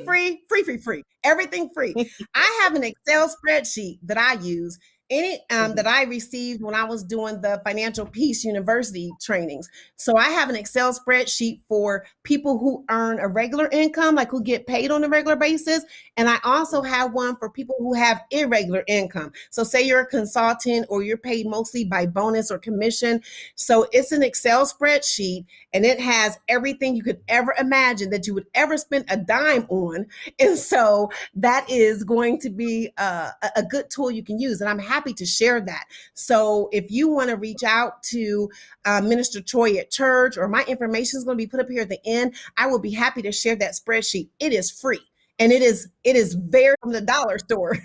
Everything free. I have an Excel spreadsheet that I use that I received when I was doing the Financial Peace University trainings. So I have an Excel spreadsheet for people who earn a regular income, like who get paid on a regular basis. And I also have one for people who have irregular income. So say you're a consultant or you're paid mostly by bonus or commission. So it's an Excel spreadsheet, and it has everything you could ever imagine that you would ever spend a dime on. And so that is going to be a good tool you can use. And I'm happy to share that. So if you want to reach out to Minister Choi at church, or my information is going to be put up here at the end, I will be happy to share that spreadsheet. It is free, and it is very from the dollar store.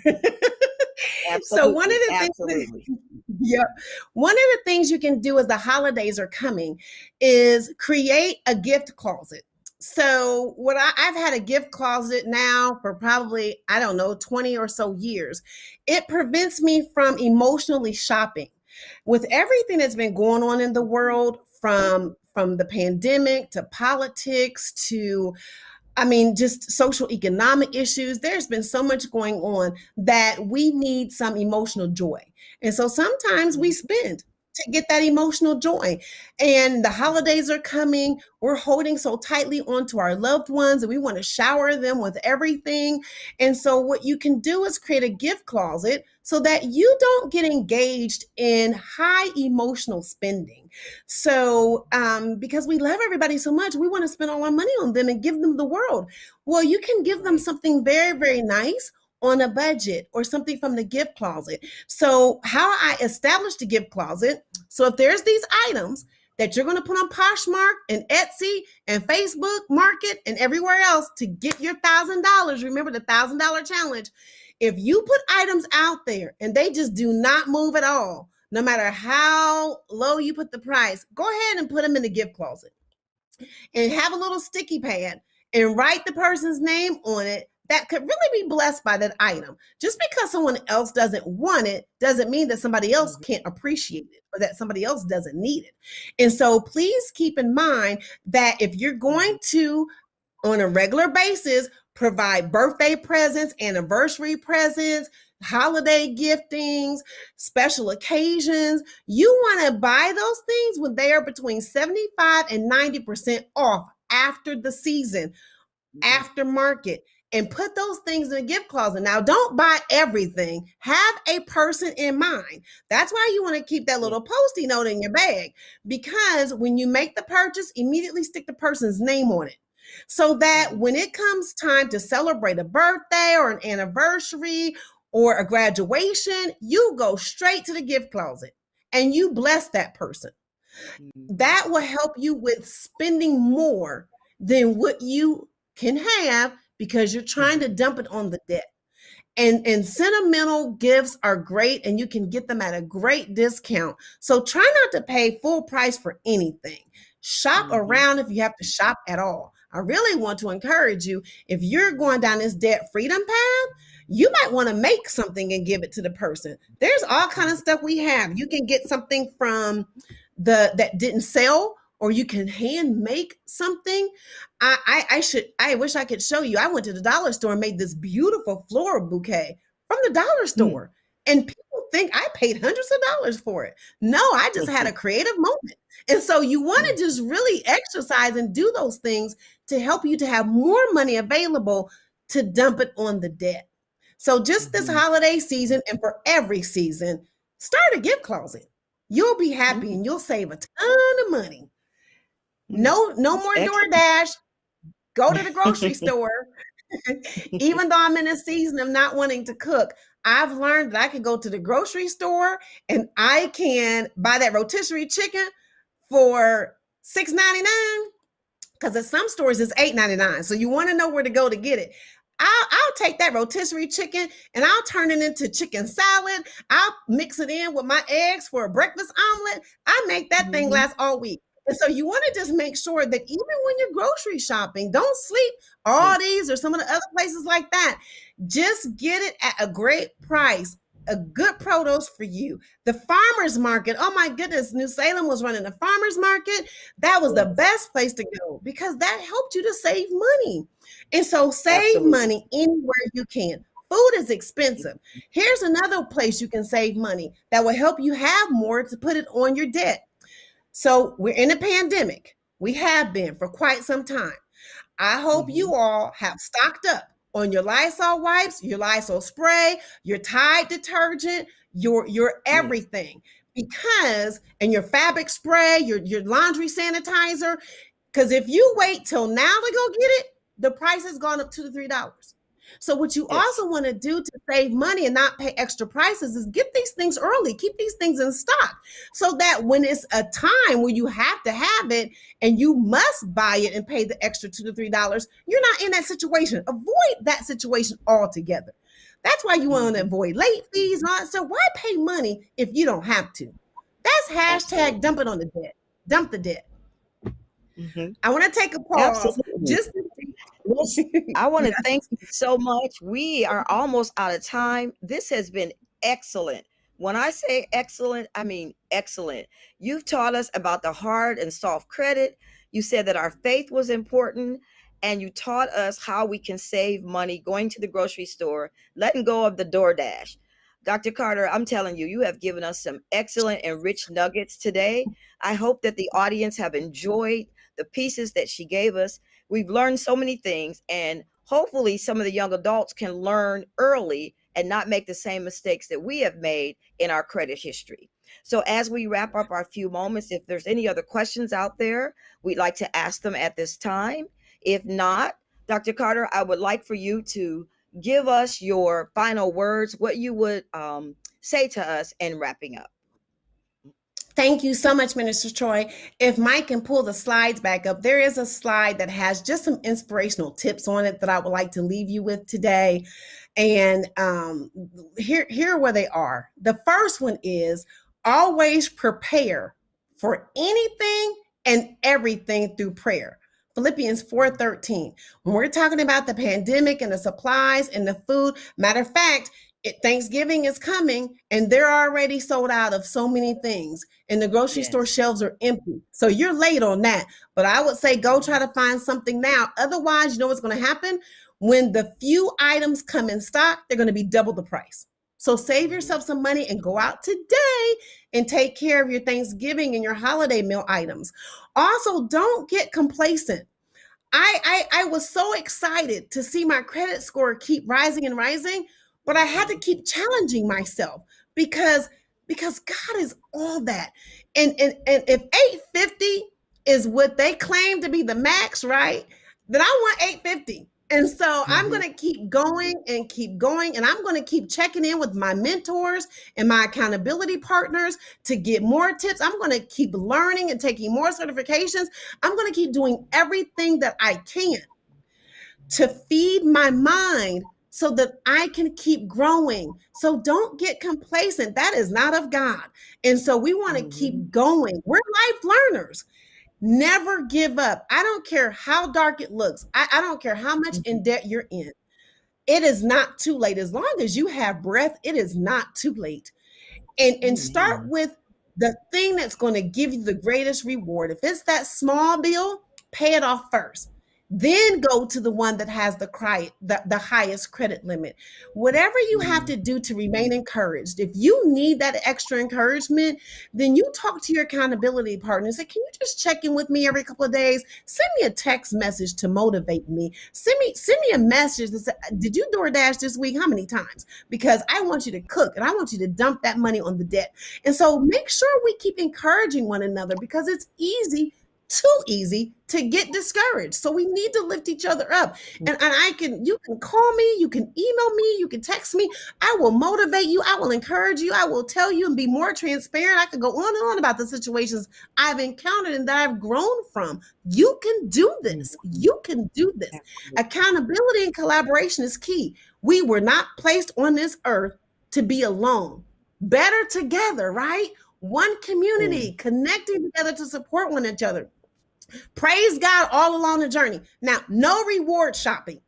So one of the things you can do as the holidays are coming is create a gift closet. So I've had a gift closet now for probably, I don't know, 20 or so years. It prevents me from emotionally shopping. With everything that's been going on in the world, from the pandemic to politics to, I mean, just social economic issues. There's been so much going on that we need some emotional joy. And so sometimes we Mhm. spend to get that emotional joy. And the holidays are coming. We're holding so tightly onto our loved ones and we want to shower them with everything. And so, what you can do is create a gift closet so that you don't get engaged in high emotional spending. So, because we love everybody so much, we want to spend all our money on them and give them the world. Well, you can give them Right. something very, very nice on a budget or something from the gift closet. So, how I established the gift closet. So, if there's these items that you're going to put on Poshmark and Etsy and Facebook Market and everywhere else to get your $1,000, remember the $1,000 challenge. If you put items out there and they just do not move at all, no matter how low you put the price, go ahead and put them in the gift closet and have a little sticky pad and write the person's name on it that could really be blessed by that item. Just because someone else doesn't want it doesn't mean that somebody else Mhm. can't appreciate it or that somebody else doesn't need it. And so please keep in mind that if you're Mhm. going to, on a regular basis, provide birthday presents, anniversary presents, holiday giftings, special occasions. You want to buy those things when they are between 75 and 90% off after the season, Mhm. after market, and put those things in a gift closet. Now, don't buy everything. Have a person in mind. That's why you want to keep that Yeah. little post-it note in your bag, because when you make the purchase, immediately stick the person's name on it. So that Mhm. when it comes time to celebrate a birthday or an anniversary or a graduation, you go straight to the gift closet and you bless that person. Mhm. That will help you with spending more than what you can have because you're trying Mhm. to dump it on the debt. And sentimental gifts are great and you can get them at a great discount. So try not to pay full price for anything. Shop Mhm. around if you have to shop at all. I really want to encourage you, if you're going down this debt freedom path, you might want to make something and give it to the person. There's all kind of Mhm. stuff we have. You can get something from the that didn't sell, or you can hand make something. I wish I could show you. I went to the dollar store and made this beautiful floral bouquet from the dollar Mm. store. And people think I paid hundreds of dollars for it. No, I just had a creative moment. And so you want to Mhm. just really exercise and do those things to help you to have more money available to dump it on the debt. So just this Mhm. holiday season and for every season, start a gift closet. You'll be happy Mm. and you'll save a ton of money. Mm. No That's more excellent. DoorDash. Go to the grocery store. Even though I'm in a season of not wanting to cook, I've learned that I can go to the grocery store and I can buy that rotisserie chicken for $6.99, because at some stores it's $8.99. So you want to know where to go to get it. I'll take that rotisserie chicken and I'll turn it into chicken salad. I'll mix it in with my eggs for a breakfast omelet. I make that thing Mhm. last all week. And so you want to just make sure that even when you're grocery shopping, don't sleep Yeah. Aldi's or some of the other places like that. Just get it at a great price, a good produce for you. The farmer's market, oh my goodness, New Salem was running a farmer's market. That was the Yes. best place to go because that helped you to save money. And so save Absolutely. money anywhere you can. Food is expensive. Here's another place you can save money that will help you have more to put it on your debt. So we're in a pandemic. We have been for quite some time. I hope Mhm. you all have stocked up on your Lysol wipes, your Lysol spray, your Tide detergent, your Yes. everything. Because, and your fabric spray, your laundry sanitizer, because if you wait till now to go get it, the price has gone up $2 to $3. So what you Yes. also want to do to save money and not pay extra prices is get these things early, keep these things in stock, so that when it's a time where you have to have it and you must buy it and pay the extra $2 to $3, you're not in that situation. Avoid that situation altogether. That's why you want to Mhm. avoid late fees and all that stuff. Why pay money if you don't have to? That's hashtag dump Absolutely. it on the debt. Dump the debt. Mhm. I want to take a pause Absolutely. just Listen, to I want to yeah. thank you so much. We are almost out of time. This has been excellent. When I say excellent, I mean excellent. You've taught us about the hard and soft credit. You said that our faith was important, and you taught us how we can save money going to the grocery store, letting go of the DoorDash. Dr. Carter, I'm telling you, you have given us some excellent and rich nuggets today. I hope that the audience have enjoyed the pieces that she gave us. We've learned so many things, and hopefully some of the young adults can learn early and not make the same mistakes that we have made in our credit history. So as we wrap up our few moments, if there's any other questions out there, we'd like to ask them at this time. If not, Dr. Carter, I would like for you to give us your final words, what you would say to us in wrapping up. Thank you so much, Minister Troy. If Mike can pull the slides back up, there is a slide that has just some inspirational tips on it that I would like to leave you with today. And here are where they are. The first one is always prepare for anything and everything through prayer. Philippians 4:13. When we're talking about the pandemic and the supplies and the food, matter of fact, Thanksgiving is coming and they're already sold out of so many things and the grocery store Yes. shelves are empty. So you're late on that. But I would say go try to find something now. Otherwise, you know what's going to happen? When the few items come in stock, they're going to be double the price. So save Mhm. yourself some money and go out today and take care of your Thanksgiving and your holiday meal items. Also, don't get complacent. I was so excited to see my credit score keep rising and rising, but I had to Mhm. keep challenging myself because God is all that. And if 850 is what they claim to be the max, right? Then I want 850. And so I'm Mhm. going to keep going and keep going. And I'm going to keep checking in with my mentors and my accountability partners to get more tips. I'm going to keep learning and taking more certifications. I'm going to keep doing everything that I can to feed my mind so that I can keep growing. So don't get complacent. That is not of God. And so we want to Mhm. keep going. We're life learners. Never give up. I don't care how dark it looks. I don't care how much in Mhm. debt you're in. It is not too late. As long as you have breath, it is not too late. And start Amen. with the thing that's going to give you the greatest reward. If it's that small bill, pay it off first. Then go to the one that has the highest credit limit. Whatever you have Mhm. to do to remain encouraged. If you need that extra encouragement, then you talk to your accountability partner and say, "Can you just check in with me every couple of days? Send me a text message to motivate me. Send me a message that says, 'Did you DoorDash this week? How many times?' Because I want you to cook and I want you to dump that money on the debt." And so make sure we keep encouraging one another because it's easy, too easy to get discouraged. So we need to lift each other up. You can call me, you can email me, you can text me. I will motivate you, I will encourage you, I will tell you and be more transparent. I could go on and on about the situations I've encountered and that I've grown from. You can do this. Mhm. You can do this. Absolutely. Accountability and collaboration is key. We were not placed on this earth to be alone. Better together, right? One community Mm. connecting together to support one another. Praise God all along the journey. Now, no reward shopping,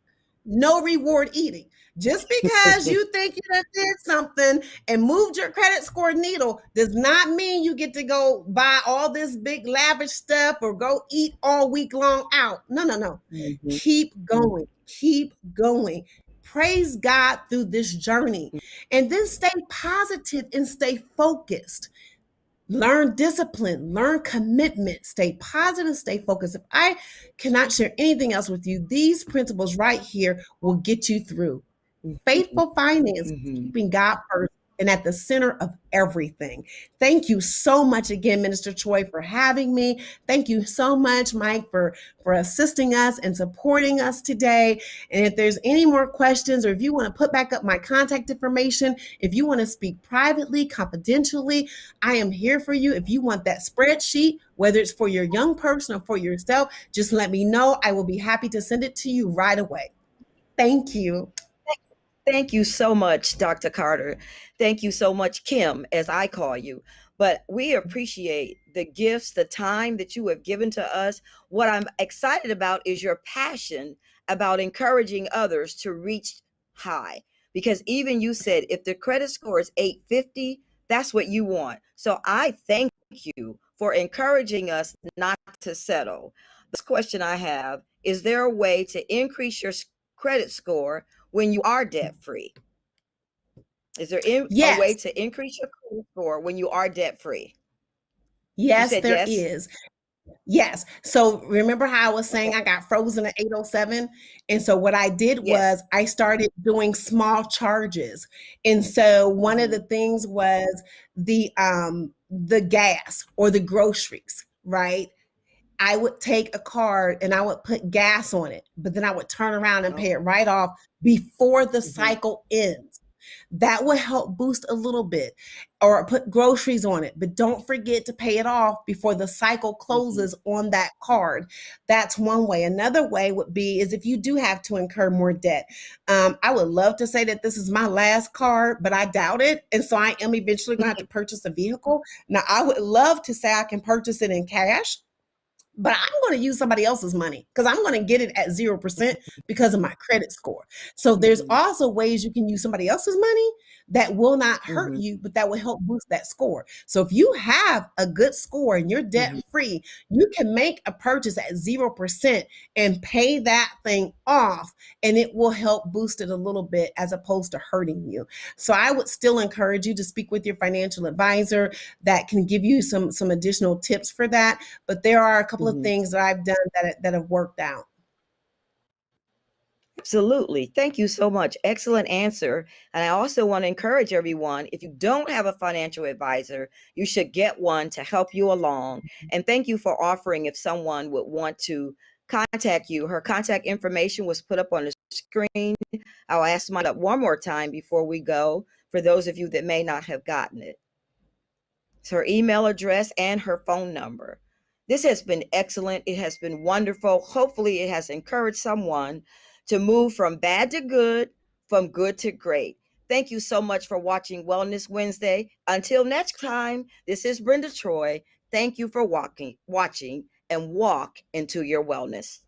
no reward eating. Just because you think you done did something and moved your credit score needle does not mean you get to go buy all this big lavish stuff or go eat all week long out. No, no, no. Mhm. Keep going. Keep going. Praise God through this journey. And then stay positive and stay focused. Learn discipline, learn commitment, stay positive, stay focused. If I cannot share anything else with you, these principles right here will get you through. Mhm. Faithful finances, Mhm. keeping God first and at the center of everything. Thank you so much again, Minister Choi, for having me. Thank you so much, Mike, for assisting us and supporting us today. And if there's any more questions or if you want to put back up my contact information, if you want to speak privately, confidentially, I am here for you. If you want that spreadsheet, whether it's for your young person or for yourself, just let me know. I will be happy to send it to you right away. Thank you. Thank you so much, Dr. Carter. Thank you so much, Kim, as I call you, But we appreciate the gifts, the time that you have given to us. What I'm excited about is your passion about encouraging others to reach high. Because even you said if the credit score is 850, that's what you want. So I thank you for encouraging us not to settle. This question I have, is there a way to increase your credit score when you are debt free? Is there a way Yes, to increase your credit score when you are debt free? You yes, said there yes? is. Yes. So remember how I was saying Okay. I got frozen at 807? And so what I did Yes. was I started doing small charges. And so one of the Mhm. things was the gas or the groceries, right? I would take a card and I would put gas on it, but then I would turn around and pay it Okay. right off before the Mhm. cycle ends. That will help boost a little bit, or put groceries on it, but don't forget to pay it off before the cycle Mhm. closes on that card. That's one way. Another way would be is if you do have to incur more debt. I would love to say that this is my last card, but I doubt it. And so I am eventually going to have to purchase a vehicle. Now, I would love to say I can purchase it in cash, but I'm going to use somebody else's money because I'm going to get it at 0% because of my credit score. So there's Mhm. also ways you can use somebody else's money that will not hurt Mhm. you, but that will help boost that score. So if you have a good score and you're debt Mhm. free, you can make a purchase at 0% and pay that thing off, and it will help boost it a little bit as opposed to hurting you. So I would still encourage you to speak with your financial advisor that can give you some additional tips for that, but there are a couple of Mhm. things that I've done that have worked out. Absolutely. Thank you so much. Excellent answer. And I also want to encourage everyone, if you don't have a financial advisor, you should get one to help you along. And thank you for offering if someone would want to contact you. Her contact information was put up on the screen. I'll ask mine up one more time before we go for those of you that may not have gotten it. It's her email address and her phone number. This has been excellent. It has been wonderful. Hopefully, it has encouraged someone to move from bad to good, from good to great. Thank you so much for watching Wellness Wednesday. Until next time, this is Brenda Troy. Thank you for watching and walk into your wellness.